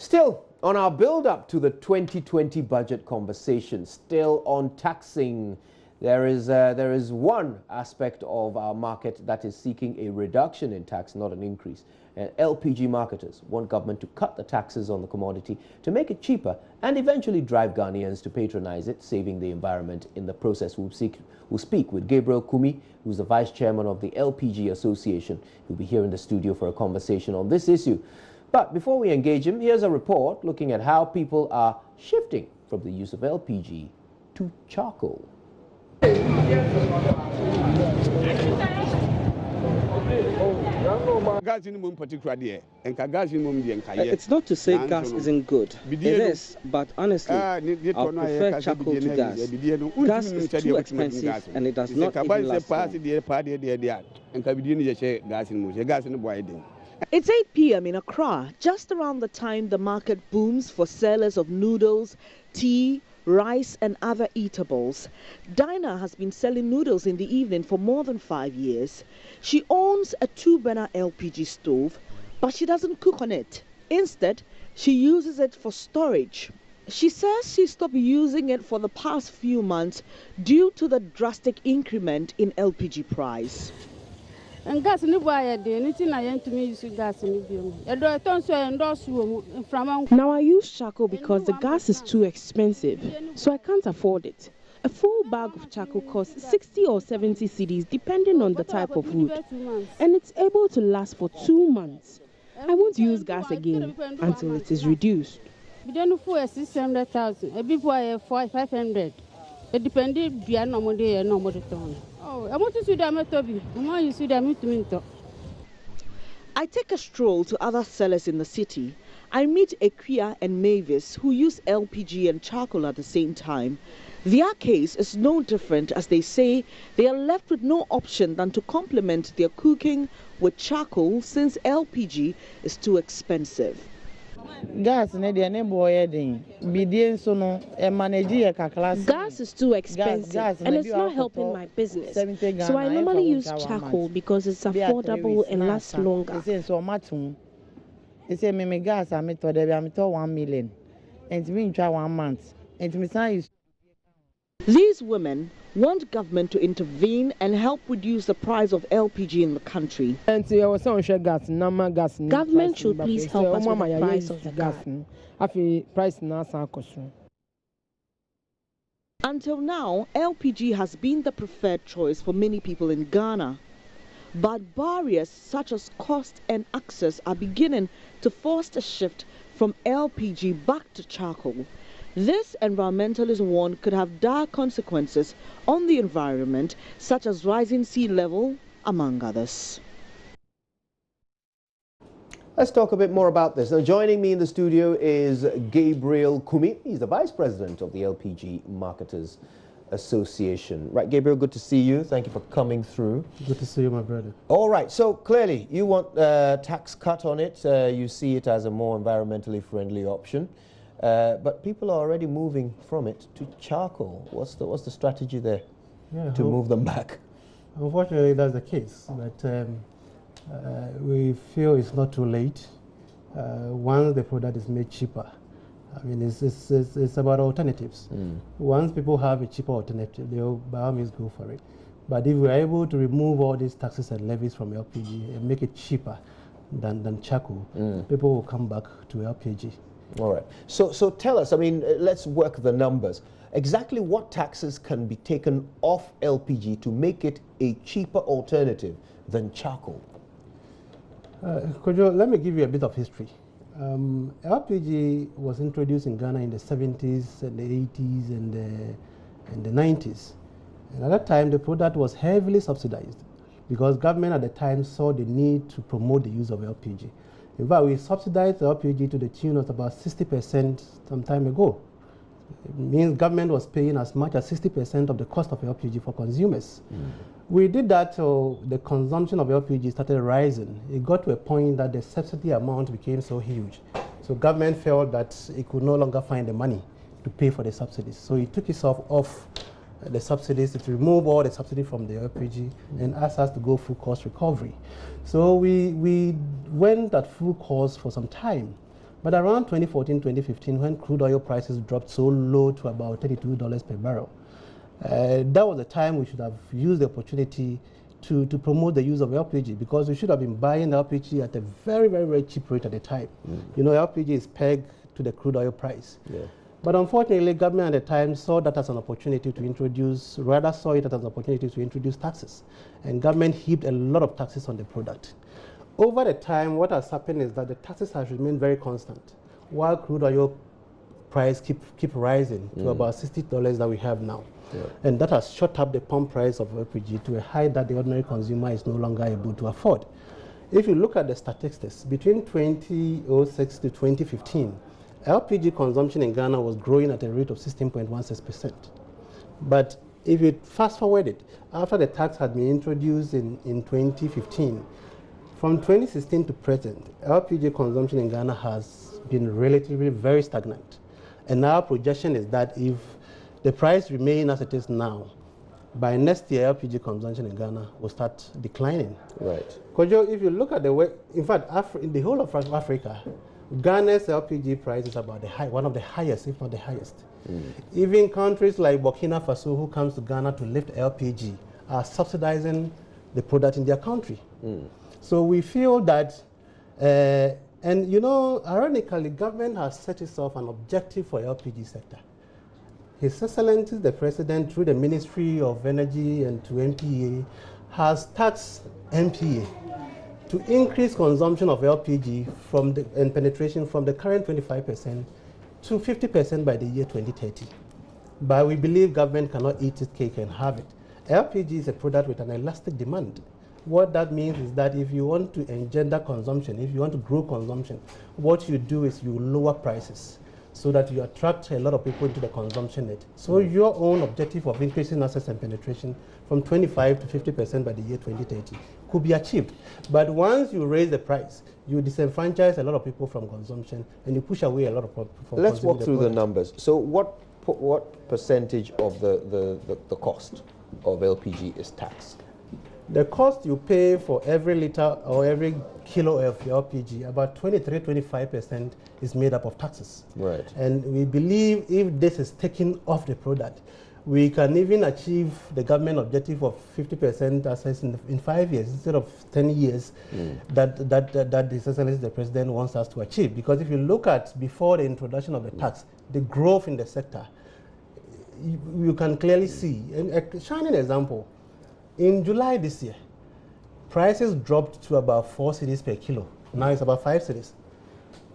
Still on our build-up to the 2020 budget conversation, still on taxing, there is one aspect of our market that is seeking a reduction in tax, not an increase. LPG marketers want government to cut the taxes on the commodity to make it cheaper and eventually drive Ghanaians to patronize it, saving the environment in the process. We'll speak with Gabriel Kumi, who's the vice chairman of the LPG Association. He'll be here in the studio for a conversation on this issue. But before we engage him, here's a report looking at how people are shifting from the use of LPG to charcoal. It's not to say gas isn't good. It is, but honestly, I prefer charcoal to gas. Gas is too expensive and it does not even last long. It's 8 p.m. in Accra, just around the time the market booms for sellers of noodles, tea, rice and other eatables. Dinah has been selling noodles in the evening for more than 5 years. She owns a 2-burner LPG stove, but she doesn't cook on it. Instead, she uses it for storage. She says she stopped using it for the past few months due to the drastic increment in LPG price. Now I use charcoal because the gas is too expensive, so I can't afford it. A full bag of charcoal costs 60 or 70 cedis depending on the type of wood, and it's able to last for 2 months. I won't use gas again until it is reduced. We don't know 600,000, a bit 500. It depends I take a stroll to other sellers in the city. I meet Equia and Mavis who use LPG and charcoal at the same time. Their case is no different, as they say they are left with no option than to complement their cooking with charcoal since LPG is too expensive. Gas is too expensive and it's not helping my business. So I normally use charcoal because it's affordable and lasts longer. Gas I 1 million and we try 1 month. These women want government to intervene and help reduce the price of LPG in the country. Government should please help us with the price of the gas. Until now, LPG has been the preferred choice for many people in Ghana. But barriers such as cost and access are beginning to force a shift from LPG back to charcoal. This, environmentalists warn, could have dire consequences on the environment, such as rising sea level, among others. Let's talk a bit more about this. Now, joining me in the studio is Gabriel Kumi. He's the vice president of the LPG Marketers Association. Right, Gabriel, good to see you. Thank you for coming through. Good to see you, my brother. All right, so clearly you want a tax cut on it. You see it as a more environmentally friendly option. But people are already moving from it to charcoal. What's the strategy there to move them back? Unfortunately, that's the case. But we feel it's not too late. Once the product is made cheaper, I mean, it's about alternatives. Once people have a cheaper alternative, they'll by all means go for it. But if we're able to remove all these taxes and levies from LPG and make it cheaper than charcoal, people will come back to LPG. All right. So tell us, I mean, let's work the numbers. Exactly what taxes can be taken off LPG to make it a cheaper alternative than charcoal? Kojo, let me give you a bit of history. LPG was introduced in Ghana in the 70s and the 80s and the 90s. And at that time, the product was heavily subsidized because government at the time saw the need to promote the use of LPG. In fact, we subsidized the LPG to the tune of about 60% some time ago. It means government was paying as much as 60% of the cost of LPG for consumers. We did that till the consumption of LPG started rising. It got to a point that the subsidy amount became so huge. So government felt that it could no longer find the money to pay for the subsidies. So it took itself off the subsidies, to remove all the subsidy from the LPG and asked us to go full cost recovery. So we went at full cost for some time. But around 2014, 2015, when crude oil prices dropped so low to about $32 per barrel, that was the time we should have used the opportunity to promote the use of LPG, because we should have been buying LPG at a very, very, very cheap rate at the time. You know, LPG is pegged to the crude oil price. Yeah. But unfortunately, government at the time saw that as an opportunity to introduce, rather saw it as an opportunity to introduce taxes. And government heaped a lot of taxes on the product. Over the time, what has happened is that the taxes have remained very constant, while crude oil price keep rising to about $60 that we have now. Yeah. And that has shot up the pump price of LPG to a height that the ordinary consumer is no longer able to afford. If you look at the statistics, between 2006 to 2015, LPG consumption in Ghana was growing at a rate of 16.16%. But if you fast forward it, after the tax had been introduced in 2015, from 2016 to present, LPG consumption in Ghana has been relatively very stagnant. And our projection is that if the price remains as it is now, by next year, LPG consumption in Ghana will start declining. Right. Because if you look at the way, in fact, in the whole of Africa, Ghana's LPG price is about one of the highest, if not the highest. Even countries like Burkina Faso, who comes to Ghana to lift LPG, are subsidizing the product in their country. So we feel that, and you know, ironically, government has set itself an objective for LPG sector. His Excellency, the President, through the Ministry of Energy and to MPA, has taxed MPA to increase consumption of LPG and penetration from the current 25% to 50% by the year 2030. But we believe government cannot eat its cake and have it. LPG is a product with an elastic demand. What that means is that if you want to engender consumption, if you want to grow consumption, what you do is you lower prices so that you attract a lot of people into the consumption net. So your own objective of increasing access and penetration from 25 to 50% by the year 2030 could be achieved. But once you raise the price, you disenfranchise a lot of people from consumption and you push away a lot of people from consuming. Let's walk through the numbers. So what percentage of the cost of LPG is taxed? The cost you pay for every liter or every kilo of your LPG, about 23–25% is made up of taxes. Right. And we believe if this is taken off the product, we can even achieve the government objective of 50% access in 5 years instead of 10 years that the President wants us to achieve. Because if you look at before the introduction of the tax, the growth in the sector, you can clearly see. And a shining example, in July this year, prices dropped to about 4 cedis per kilo. Now it's about 5 cedis.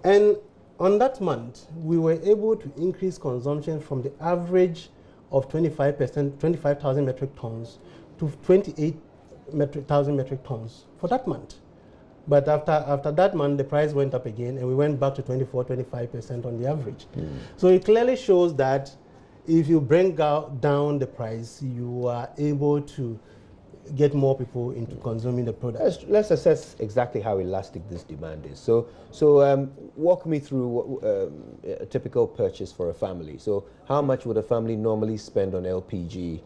And on that month, we were able to increase consumption from the average of 25,000 metric tons to 28,000 metric tons for that month. But after that month, the price went up again, and we went back to 24–25% on the average. So it clearly shows that if you bring down the price, you are able to get more people into consuming the product. Let's assess exactly how elastic this demand is. So walk me through a typical purchase for a family. So how much would a family normally spend on LPG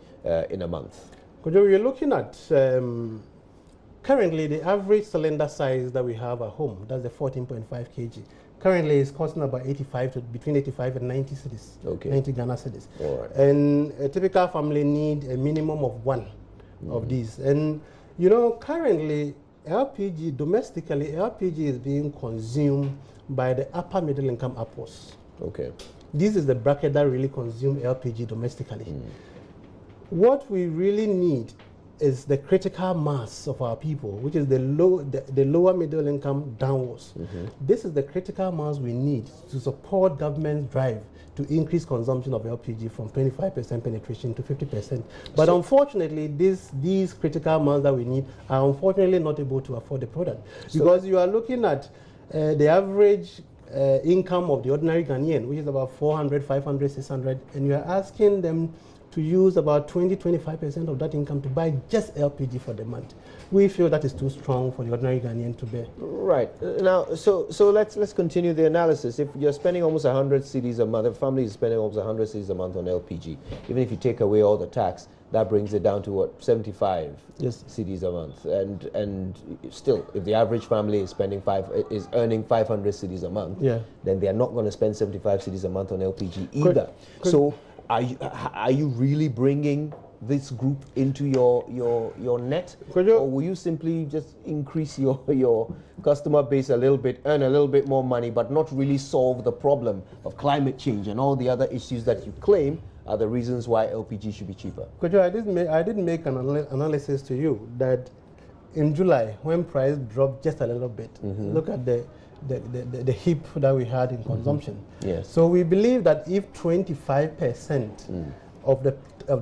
in a month? We're looking at currently the average cylinder size that we have at home, that's the 14.5 kg. Currently it's costing about between 85 and 90 cedis, 90 Ghana cedis. Right. And a typical family need a minimum of one of these. And you know, currently LPG, domestically, LPG is being consumed by the upper middle income upwards. Okay. This is the bracket that really consume LPG domestically. What we really need is the critical mass of our people, which is the lower middle income downwards. This is the critical mass we need to support government's drive to increase consumption of LPG from 25% penetration to 50%. But unfortunately, these critical mass that we need are unfortunately not able to afford the product. Because you are looking at the average income of the ordinary Ghanaian, which is about 400, 500, 600, and you are asking them to use about 20–25% of that income to buy just LPG for the month. We feel that is too strong for the ordinary Ghanaian to bear. Right. Now, so let's continue the analysis. If you're spending almost 100 cedis a month, a family is spending almost 100 cedis a month on LPG, even if you take away all the tax, that brings it down to what, 75 yes. cedis a month. And still, if the average family is earning 500 cedis a month, yeah. then they are not going to spend 75 cedis a month on LPG either. So are you really bringing this group into your net, or will you simply just increase your customer base a little bit, earn a little bit more money, but not really solve the problem of climate change and all the other issues that you claim are the reasons why LPG should be cheaper? Kojo, I did make an analysis to you that in July, when price dropped just a little bit, look at the heap that we had in consumption. Yes. So we believe that if 25% of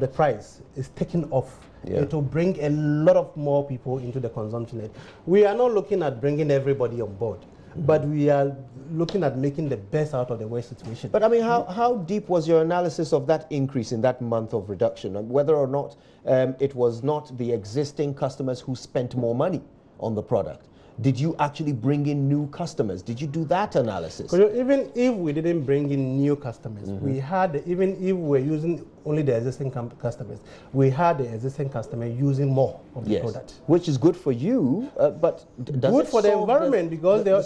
the price is taken off, it will bring a lot of more people into the consumption rate. We are not looking at bringing everybody on board, but we are looking at making the best out of the worst situation. But I mean, how deep was your analysis of that increase in that month of reduction, and whether or not it was not the existing customers who spent more money on the product? Did you actually bring in new customers? Did you do that analysis? Even if we didn't bring in new customers, we had, even if we were using only the existing customers, we had the existing customer using more of the product. Which is good for you, but does good it for the solve environment, because the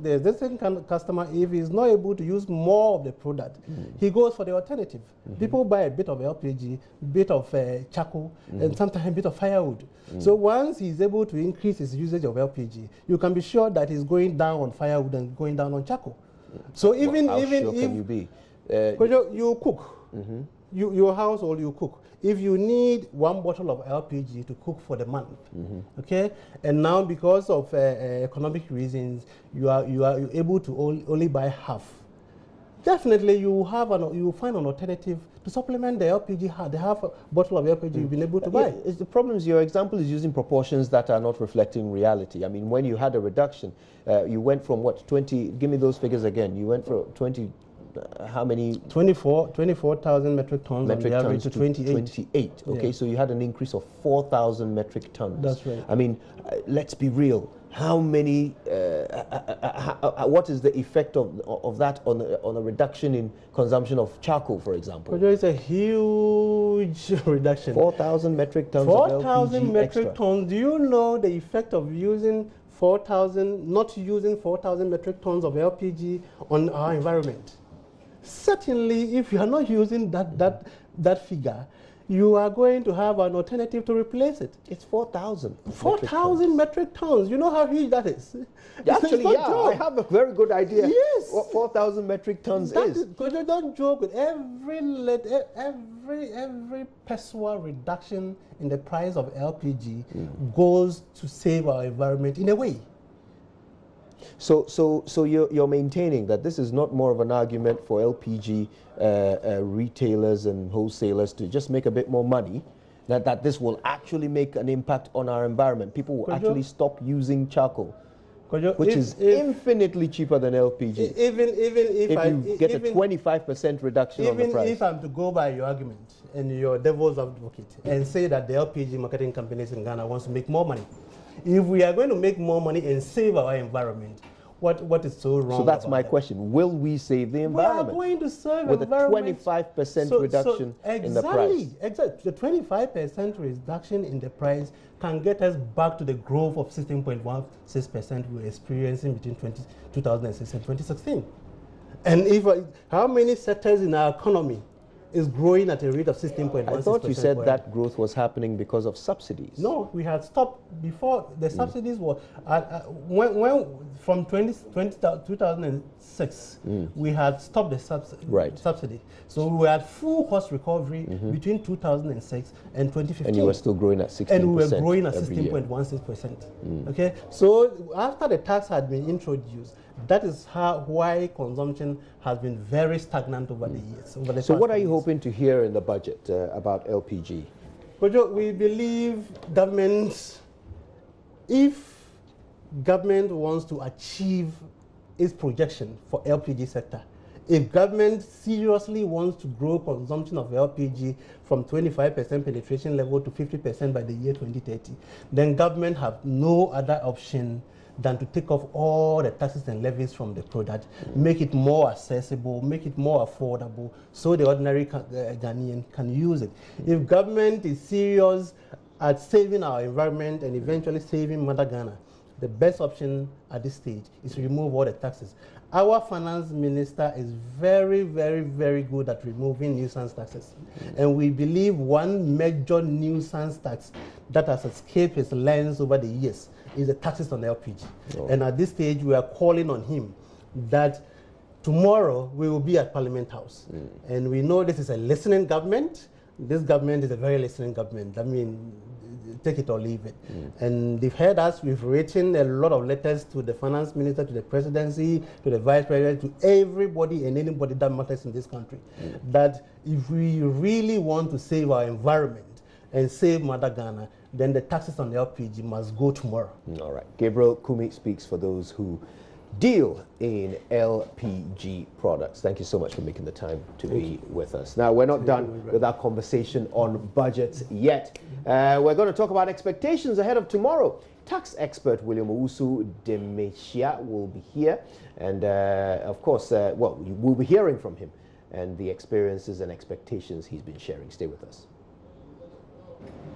existing customer, if he's not able to use more of the product, he goes for the alternative. People buy a bit of LPG, bit of charcoal, and sometimes a bit of firewood. So once he's able to increase his usage of LPG, you can be sure that he's going down on firewood and going down on charcoal. So how sure can you be? You cook, your household, you cook. If you need 1 bottle of LPG to cook for the month, okay, and now because of economic reasons, you are able to only buy half. Definitely, you will find an alternative to supplement the LPG, the half bottle of LPG you've been able to buy. The problem is your example is using proportions that are not reflecting reality. I mean, when you had a reduction, you went from what, 20, give me those figures again, you went from 20, how many? 24,000 metric tons on the average to 28. Okay, so you had an increase of 4,000 metric tons. That's right. I mean, let's be real. How many, what is the effect of that on a reduction in consumption of charcoal, for example? It's a huge reduction. 4,000 metric tons of LPG 4,000 metric tons. Do you know the effect of using not using 4,000 metric tons of LPG on our environment? Certainly, if you are not using that figure, you are going to have an alternative to replace it. It's 4,000. 4,000 metric tons. You know how huge that is? Actually, I have a very good idea. Yes. What 4,000 metric tons is. Because you don't joke with every peso reduction in the price of LPG goes to save our environment in a way. So you're maintaining that this is not more of an argument for LPG retailers and wholesalers to just make a bit more money, that this will actually make an impact on our environment. People will actually stop using charcoal, which is infinitely cheaper than LPG. Even if you get a 25% reduction on the price. Even if I'm to go by your argument and your devil's advocate and say that the LPG marketing companies in Ghana wants to make more money, if we are going to make more money and save our environment, what is so wrong? So that's my question. Will we save the environment? We are going to save with environment. a 25% reduction in the price. Exactly. The 25% reduction in the price can get us back to the growth of 16.16% we were experiencing between 2006 and 2016. And how many sectors in our economy is growing at a rate of 16.16%? I thought you said that growth was happening because of subsidies. No, we had stopped before. The subsidies were from 2006. We had stopped the subsidy. So we had full cost recovery between 2006 and 2015. And you were still growing at 16%. And we were growing at 16.16%. Okay, so after the tax had been introduced, that is why consumption has been very stagnant over the years. So what are you hoping to hear in the budget about LPG? We believe if government wants to achieve its projection for LPG sector, if government seriously wants to grow consumption of LPG from 25% penetration level to 50% by the year 2030, then government have no other option than to take off all the taxes and levies from the product, make it more accessible, make it more affordable, so the ordinary Ghanaian can use it. If government is serious at saving our environment and eventually saving Mother Ghana, the best option at this stage is to remove all the taxes. Our finance minister is very, very, very good at removing nuisance taxes. And we believe one major nuisance tax that has escaped his lens over the years is the taxes on LPG. And at this stage, we are calling on him that tomorrow we will be at Parliament House. And we know this is a listening government. This government is a very listening government. I mean, take it or leave it. And they've heard us. We've written a lot of letters to the finance minister, to the presidency, to the vice president, to everybody and anybody that matters in this country. That if we really want to save our environment and save Mother Ghana, then the taxes on the LPG must go tomorrow. All right. Gabriel Kumi speaks for those who deal in LPG products. Thank you so much for making the time to be with us. Now, we're not done with our conversation on budgets yet. We're going to talk about expectations ahead of tomorrow. Tax expert William Owusu Demechia will be here. And, of course, well, we'll be hearing from him and the experiences and expectations he's been sharing. Stay with us.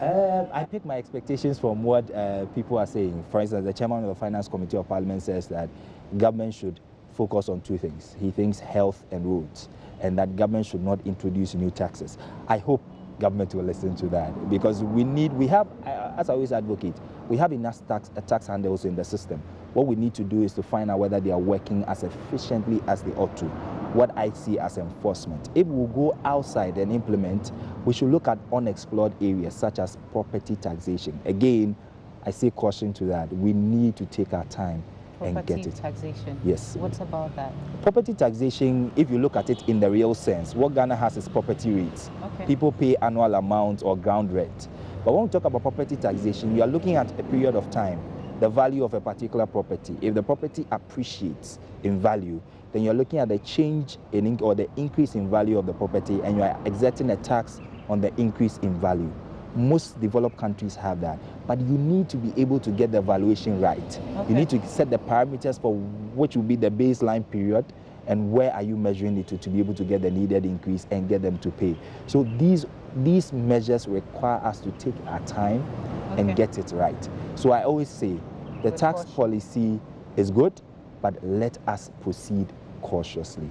I pick my expectations from what people are saying. For instance, the chairman of the Finance Committee of Parliament says that government should focus on two things. He thinks health and roads, and that government should not introduce new taxes. I hope government will listen to that, because we have, as I always advocate, we have enough tax handles in the system. What we need to do is to find out whether they are working as efficiently as they ought to. What I see as enforcement. If we go outside and implement, we should look at unexplored areas such as property taxation. Again, I say caution to that. We need to take our time and get it. Property taxation? Yes. What's about that? Property taxation, if you look at it in the real sense, what Ghana has is property rates. Okay. People pay annual amount or ground rent. But when we talk about property taxation, you are looking at a period of time, the value of a particular property. If the property appreciates in value, then you're looking at the change in or the increase in value of the property, and you are exerting a tax on the increase in value. Most developed countries have that, but you need to be able to get the valuation right. Okay. You need to set the parameters for which will be the baseline period and where are you measuring it to be able to get the needed increase and get them to pay. So these measures require us to take our time and get it right. So I always say the tax policy is good, but let us proceed cautiously.